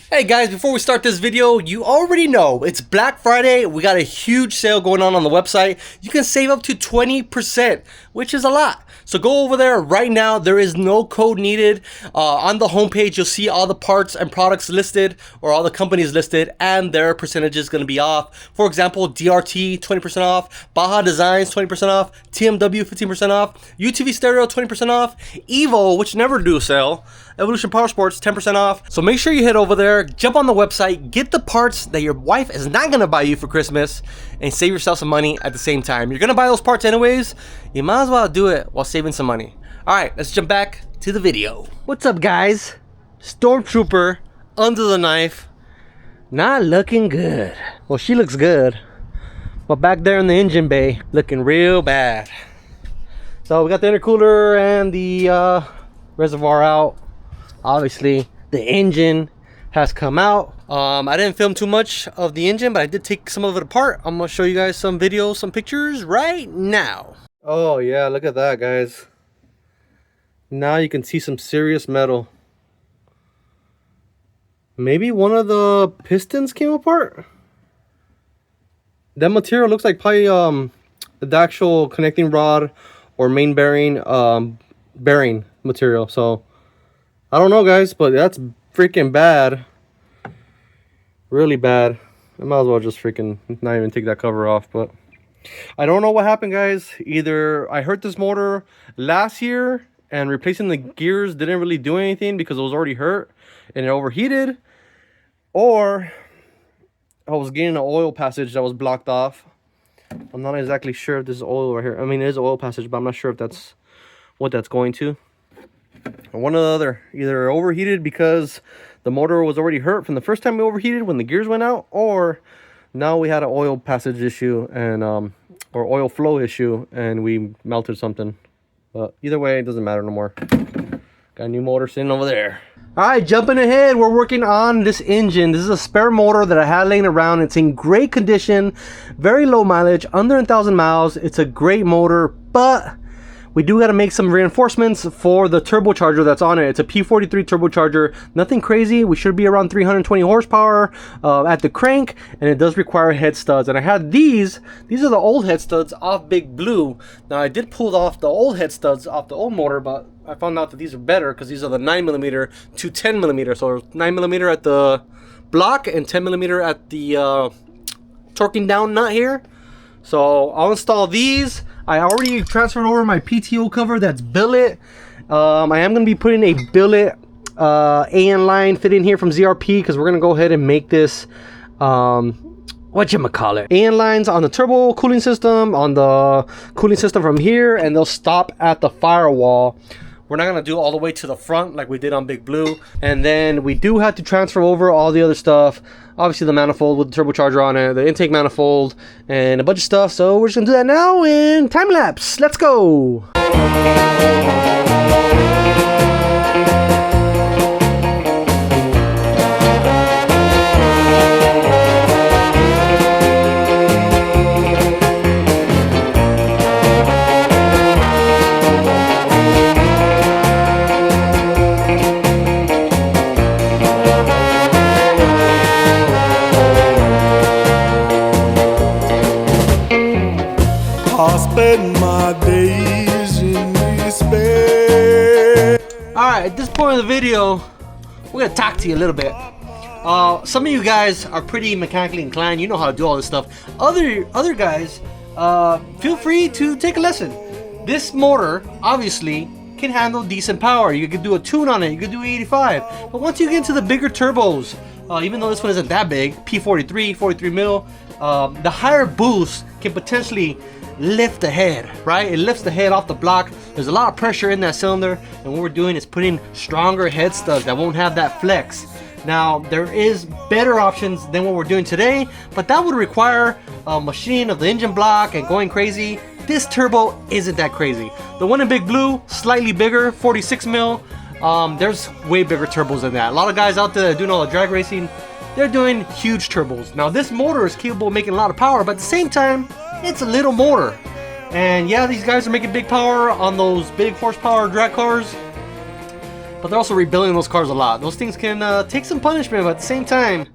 Hey guys, before we start this video, you already know it's Black Friday. We got a huge sale going on the website. You can save up to 20%, which is a lot. So go over there right now. There is no code needed. On the homepage, you'll see all the parts and products listed, or all the companies listed, and their percentage is going to be off. For example, DRT 20% off, Baja Designs 20% off, TMW 15% off, UTV Stereo 20% off, Evo, which never do sale, Evolution Power Sports 10% off. So make sure you head over there, jump on the website, get the parts that your wife is not gonna buy you for Christmas, and save yourself some money at the same time. You're gonna buy those parts anyways, you might as well do it while saving some money. Alright, let's jump back to the video. What's up guys? Stormtrooper under the knife, not looking good. Well, she looks good, but back there in the engine bay, looking real bad. So we got the intercooler and the reservoir out. Obviously the engine has come out. I didn't film too much of the engine, but I did take some of it apart. I'm gonna show you guys some videos, some pictures right now. Oh yeah, look at that guys. Now you can see some serious metal. Maybe one of the pistons came apart. That material looks like probably the actual connecting rod or main bearing bearing material. So I don't know guys, but that's freaking bad. Really bad. I might as well just freaking not even take that cover off. But I don't know what happened guys. Either I hurt this motor last year and replacing the gears didn't really do anything because it was already hurt and it overheated, or I was getting an oil passage that was blocked off. I'm not exactly sure if this is oil right here. I mean, it is an oil passage, but I'm not sure if that's what that's going to. One or the other. Either overheated because the motor was already hurt from the first time we overheated when the gears went out, or now we had an oil passage issue and or oil flow issue and we melted something. But either way, it doesn't matter no more. Got a new motor sitting over there. Alright, jumping ahead, we're working on this engine. This is a spare motor that I had laying around. It's in great condition, very low mileage, under 1,000 miles. It's a great motor, but we do got to make some reinforcements for the turbocharger that's on it. It's a P43 turbocharger, nothing crazy. We should be around 320 horsepower at the crank, and it does require head studs. And I had these are the old head studs off Big Blue. Now I did pull off the old head studs off the old motor, but I found out that these are better because these are the 9mm to 10mm. So 9mm at the block and 10mm at the torquing down nut here. So I'll install these. I already transferred over my PTO cover that's billet. I am going to be putting a billet AN line fit in here from ZRP because we're going to go ahead and make this whatchamacallit, AN lines on the turbo cooling system, on the cooling system from here, and they'll stop at the firewall. We're not going to do all the way to the front like we did on Big Blue. And then we do have to transfer over all the other stuff. Obviously the manifold with the turbocharger on it, the intake manifold, and a bunch of stuff. So we're just going to do that now in time lapse. Let's go. My days in despair. Alright, at this point in the video, we're going to talk to you a little bit. Some of you guys are pretty mechanically inclined. You know how to do all this stuff. Other guys, feel free to take a lesson. This motor, obviously, can handle decent power. You could do a tune on it. You could do 85. But once you get into the bigger turbos, even though this one isn't that big, P43, 43 mil, the higher boost can potentially lift the head, right? It lifts the head off the block. There's a lot of pressure in that cylinder, and what we're doing is putting stronger head studs that won't have that flex. Now, there is better options than what we're doing today, but that would require a machine of the engine block and going crazy. This turbo isn't that crazy. The one in Big Blue, slightly bigger, 46 mil. There's way bigger turbos than that. A lot of guys out there that are doing all the drag racing, they're doing huge turbos. Now, this motor is capable of making a lot of power, but at the same time, it's a little motor. And yeah, these guys are making big power on those big horsepower drag cars. but they're also rebuilding those cars a lot. Those things can take some punishment, but at the same time,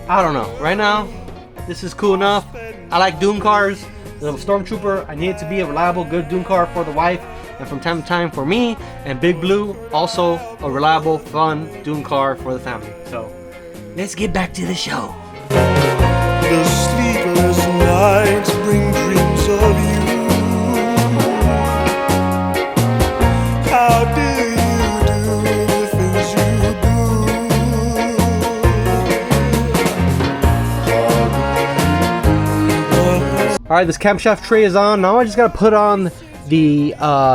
I don't know. Right now, this is cool enough. I like dune cars. The Stormtrooper, I need it to be a reliable, good dune car for the wife, and from time to time for me. And Big Blue, also a reliable, fun dune car for the family. So, let's get back to the show. The sleepless nights bring dreams of you. How do you do the things you do? Alright, this camshaft tray is on. Now I just gotta put on the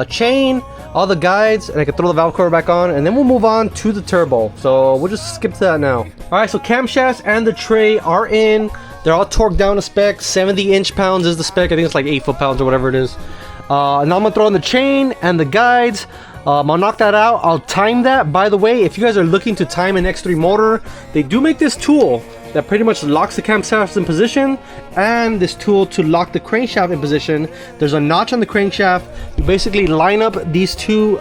chain, all the guides, and I can throw the valve cover back on, and then we'll move on to the turbo. So we'll just skip to that now. Alright, so camshafts and the tray are in. They're all torqued down to spec. 70 inch-pounds is the spec. I think it's like 8 foot-pounds or whatever it is. Now I'm gonna throw on the chain and the guides. I'll knock that out. I'll time that. By the way, if you guys are looking to time an X3 motor, they do make this tool that pretty much locks the camshafts in position, and this tool to lock the crankshaft in position. There's a notch on the crankshaft. You basically line up these two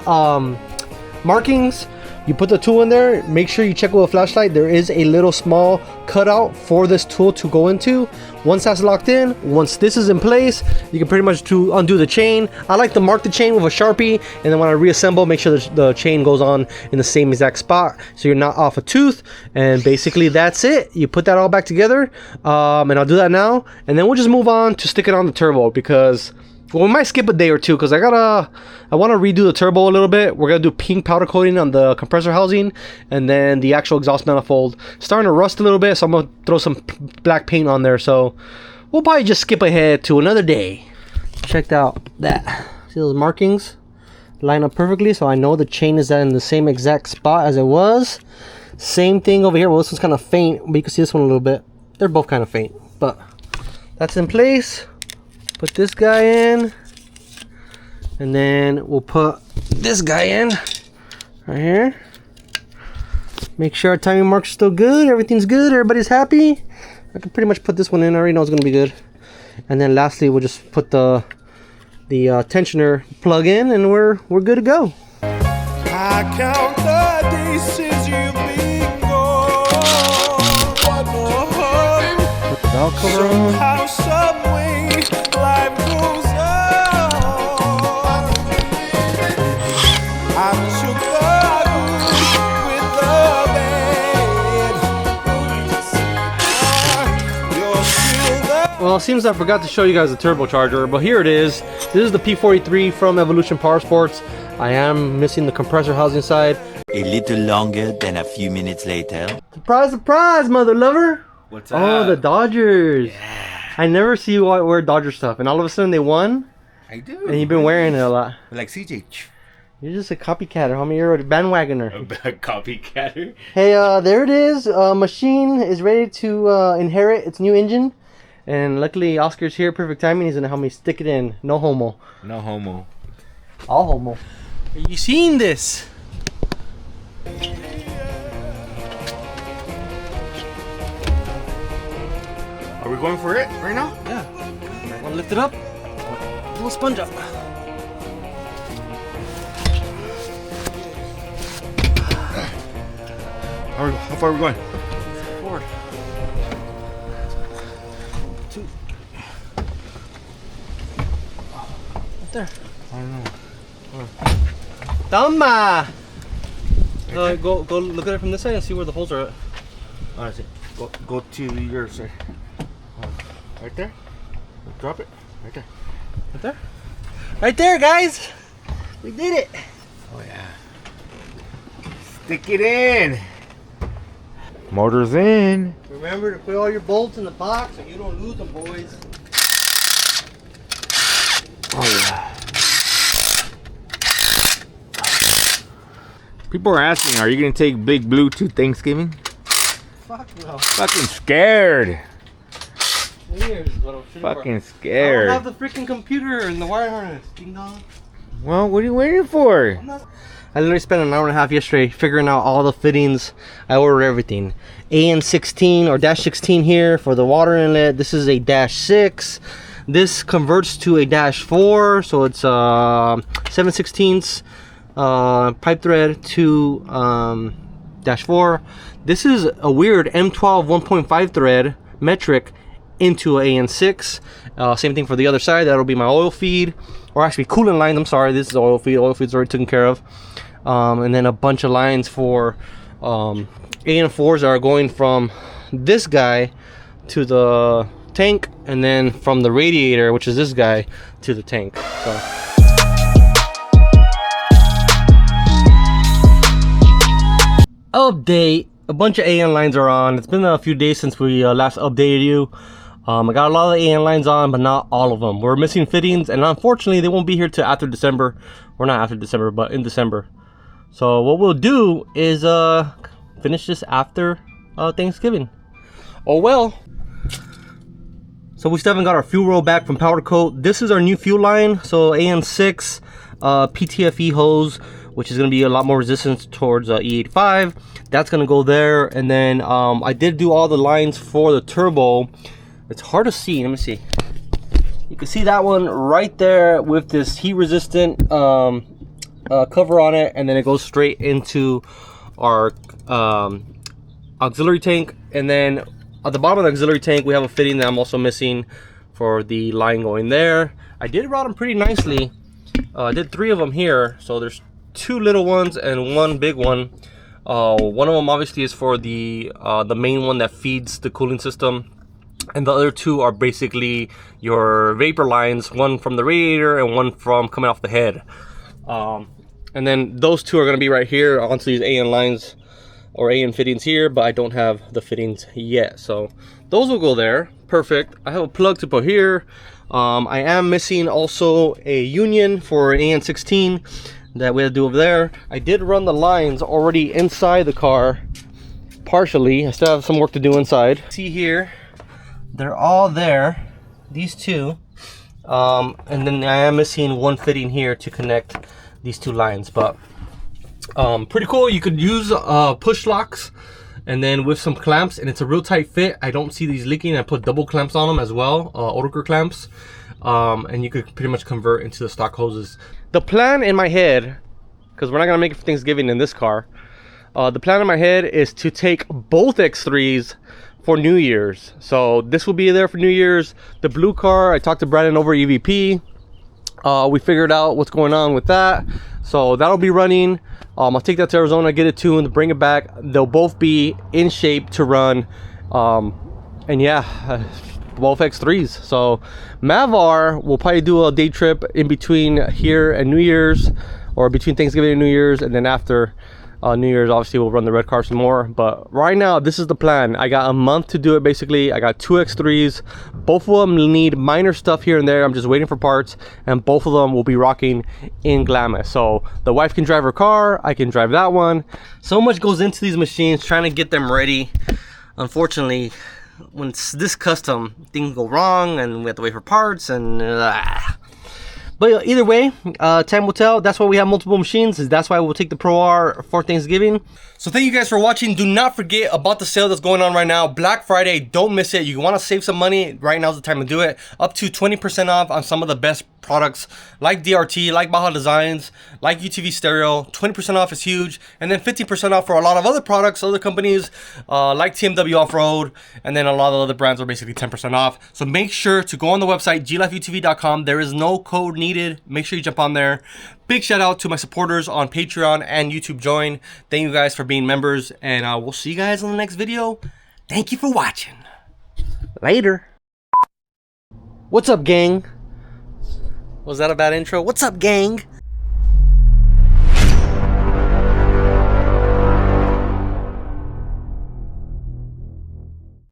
markings. You put the tool in there. Make sure you check with a flashlight. There is a little small cutout for this tool to go into. Once that's locked in, once this is in place, you can pretty much undo the chain. I like to mark the chain with a Sharpie, and then when I reassemble, make sure the chain goes on in the same exact spot so you're not off a tooth. And basically that's it. You put that all back together, and I'll do that now, and then we'll just move on to stick it on the turbo, because well, we might skip a day or two because I want to redo the turbo a little bit. We're gonna do pink powder coating on the compressor housing, and then the actual exhaust manifold starting to rust a little bit, so I'm gonna throw some black paint on there. So we'll probably just skip ahead to another day. Checked out that. See those markings? Line up perfectly, so I know the chain is in the same exact spot as it was. Same thing over here. Well, this one's kind of faint, but you can see this one a little bit. They're both kind of faint, but that's in place. Put this guy in, and then we'll put this guy in right here. Make sure our timing mark's still good, everything's good, everybody's happy. I can pretty much put this one in. I already know it's gonna be good. And then lastly, we'll just put the tensioner plug in, and we're good to go. I count the days since you've been gone. One more hug. Put the valve cover on. Somehow, someway, life goes on. I took the good with the bad. You're still there. Well, it seems I forgot to show you guys the turbocharger, but here it is. This is the P43 from Evolution Power Sports. I am missing the compressor housing side. A little longer than a few minutes later. Surprise, surprise, mother lover! What's up? Oh, the Dodgers! Yeah. I never see you wear Dodger stuff, and all of a sudden they won, I do. and you've been wearing it a lot. Like CJ. You're just a copycatter, homie. You're a bandwagoner. A copycatter. Hey, there it is. Machine is ready to inherit its new engine, and luckily Oscar's here, perfect timing. He's gonna help me stick it in. No homo. No homo. All homo. Are you seeing this? Are we going for it right now? Yeah. Want to lift it up? A little sponge up. How far are we going? Forward. 2. Right there. I don't know. Tama! Go look at it from this side and see where the holes are at. Oh, I see. Go to your side. Right there. Drop it. Right there. Right there? Right there, guys! We did it! Oh yeah. Stick it in. Motor's in. Remember to put all your bolts in the box so you don't lose them, boys. Oh yeah. People are asking, are you gonna take Big Blue to Thanksgiving? Fuck no. Fucking scared. Here's what I'm shooting for. Fucking I scared. don't have the freaking computer and the wire harness. Ding dong. Well, what are you waiting for? I literally spent an hour and a half yesterday figuring out all the fittings. I ordered everything. AN16 or dash 16 here for the water inlet. This is a dash 6. This converts to a -4, so it's 7/16 pipe thread to -4. This is a weird M12 1.5 thread metric into a AN6. Same thing for the other side. That'll be my oil feed, or actually coolant lines. I'm sorry, this is oil feed. Oil feed's already taken care of. And then a bunch of lines for AN4s that are going from this guy to the tank, and then from the radiator, which is this guy, to the tank. So update, a bunch of AN lines are on. It's been a few days since we last updated you. I got a lot of the AN lines on, but not all of them. We're missing fittings, and unfortunately they won't be here till after December. Or not after December, but in December. So what we'll do is finish this after Thanksgiving. Oh well. So we still haven't got our fuel roll back from Powder Coat. This is our new fuel line. So AN6 PTFE hose, which is going to be a lot more resistant towards E85. That's going to go there. And then I did do all the lines for the turbo. It's hard to see. Let me see. You can see that one right there with this heat resistant cover on it, and then it goes straight into our auxiliary tank. And then at the bottom of the auxiliary tank we have a fitting that I'm also missing for the line going there. I did route them pretty nicely. I did 3 of them here, so there's 2 little ones and 1 big one. One of them obviously is for the main one that feeds the cooling system, and the other 2 are basically your vapor lines, one from the radiator and one from coming off the head. And then those 2 are going to be right here onto these AN lines or AN fittings here, but I don't have the fittings yet, so those will go there. Perfect. I have a plug to put here. I am missing also a union for an AN16 that we had to do over there. I did run the lines already inside the car partially. I still have some work to do inside. See here, they're all there, these 2, and then I am missing 1 fitting here to connect these 2 lines, but pretty cool. You could use push locks and then with some clamps, and it's a real tight fit. I don't see these leaking. I put double clamps on them as well, Odoker clamps, and you could pretty much convert into the stock hoses. The plan in my head, because we're not gonna make it for Thanksgiving in this car, the plan in my head is to take both X3s for New Year's. So this will be there for New Year's. The blue car, I talked to Brandon over EVP. We figured out what's going on with that, so that'll be running. I'll take that to Arizona, get it tuned, bring it back. They'll both be in shape to run, and yeah, both X3s. So Mavar will probably do a day trip in between here and New Year's, or between Thanksgiving and New Year's, and then after New Year's obviously we'll run the red car some more. But right now this is the plan. I got a month to do it. Basically I got 2 X3s. Both of them need minor stuff here and there. I'm just waiting for parts, and both of them will be rocking in Glamis. So the wife can drive her car, I can drive that one. So much goes into these machines trying to get them ready. Unfortunately, when it's this custom, things go wrong and we have to wait for parts, and but either way, time will tell. That's why we have multiple machines. That's why we'll take the Pro R for Thanksgiving. So thank you guys for watching. Do not forget about the sale that's going on right now. Black Friday, don't miss it. You want to save some money, right now's the time to do it. Up to 20% off on some of the best products like DRT, like Baja Designs, like UTV Stereo. 20% off is huge. And then 50% off for a lot of other products, other companies like TMW Off-Road. And then a lot of other brands are basically 10% off. So make sure to go on the website, glifeutv.com. There is no code needed. Make sure you jump on there. Big shout out to my supporters on Patreon and YouTube Join. Thank you guys for being members, and we'll see you guys in the next video. Thank you for watching. Later. What's up, gang? Was that a bad intro? What's up, gang?